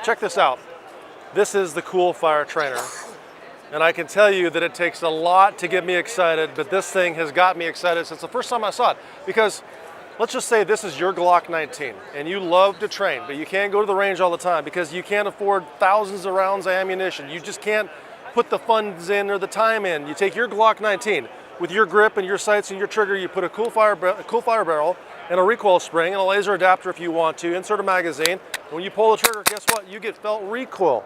check this out. This is the Coolfire Trainer. And I can tell you that it takes a lot to get me excited, but this thing has got me excited since the first time I saw it. Because let's just say this is your Glock 19 and you love to train, but you can't go to the range all the time because you can't afford thousands of rounds of ammunition. You just can't put the funds in or the time in. You take your Glock 19 with your grip and your sights and your trigger, you put a Coolfire barrel and a recoil spring and a laser adapter if you want to, insert a magazine. And when you pull the trigger, guess what? You get felt recoil.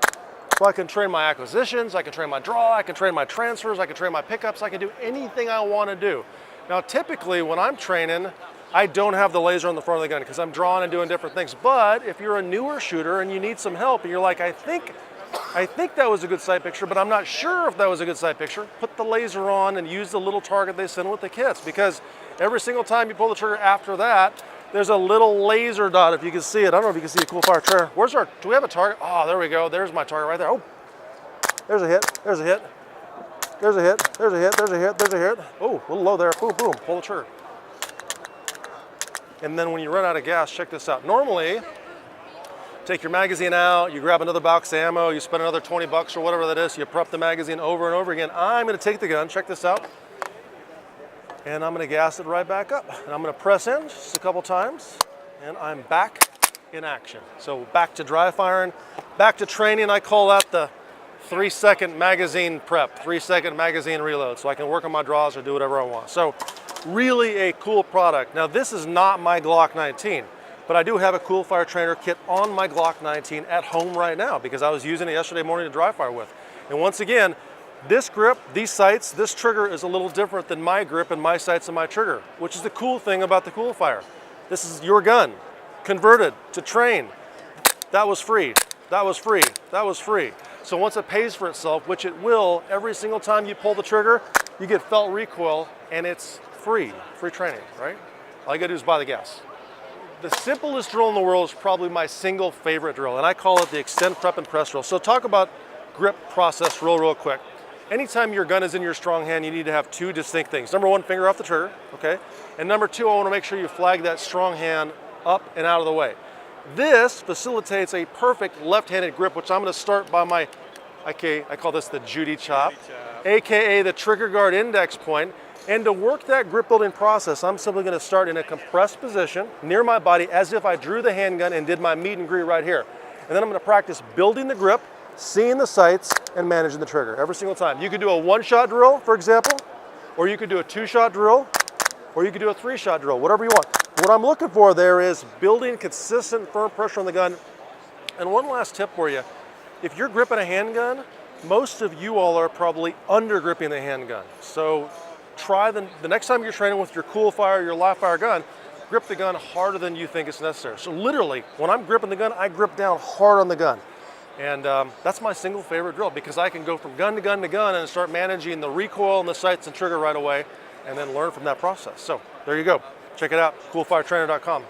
So I can train my acquisitions, I can train my draw, I can train my transfers, I can train my pickups, I can do anything I want to do. Now typically when I'm training, I don't have the laser on the front of the gun because I'm drawing and doing different things. But if you're a newer shooter and you need some help and you're like, I think that was a good sight picture, but I'm not sure if that was a good sight picture, put the laser on and use the little target they send with the kits, because every single time you pull the trigger after that, there's a little laser dot, if you can see it. I don't know if you can see the Coolfire Trainer. Where's our, do we have a target? Oh, there we go. There's my target right there. Oh, there's a hit, there's a hit, there's a hit, there's a hit, there's a hit, there's a hit. Oh, a little low there. Boom, boom, pull the trigger. And then when you run out of gas, check this out. Normally, take your magazine out, you grab another box of ammo, you spend another 20 bucks or whatever that is, you prep the magazine over and over again. I'm gonna take the gun, check this out, and I'm gonna gas it right back up. And I'm gonna press in just a couple times, and I'm back in action. So back to dry firing, back to training. I call that the 3-second magazine prep, 3-second magazine reload, so I can work on my draws or do whatever I want. So really a cool product. Now this is not my Glock 19, but I do have a Coolfire Trainer kit on my Glock 19 at home right now because I was using it yesterday morning to dry fire with. And once again, this grip, these sights, this trigger is a little different than my grip and my sights and my trigger, which is the cool thing about the Coolfire. This is your gun, converted to train. That was free, that was free, that was free. So once it pays for itself, which it will, every single time you pull the trigger, you get felt recoil and it's free training, right? All you gotta do is buy the gas. The simplest drill in the world is probably my single favorite drill, and I call it the extend, prep, and press drill. So talk about grip process real quick. Anytime your gun is in your strong hand, you need to have two distinct things. Number one, finger off the trigger, okay? And number two, I wanna make sure you flag that strong hand up and out of the way. This facilitates a perfect left-handed grip, which I'm gonna start by my, okay, I call this the Judy chop, AKA the trigger guard index point. And to work that grip building process, I'm simply gonna start in a compressed position near my body as if I drew the handgun and did my meet and greet right here. And then I'm gonna practice building the grip, seeing the sights, and managing the trigger every single time. You could do a 1-shot drill, for example, or you could do a 2-shot drill, or you could do a 3-shot drill, whatever you want. What I'm looking for there is building consistent, firm pressure on the gun. And one last tip for you, if you're gripping a handgun, most of you all are probably under gripping the handgun. So try the next time you're training with your Coolfire, your live fire gun, grip the gun harder than you think it's necessary. So literally, when I'm gripping the gun, I grip down hard on the gun. And that's my single favorite drill because I can go from gun to gun to gun and start managing the recoil and the sights and trigger right away and then learn from that process. So there you go. Check it out, coolfiretrainer.com.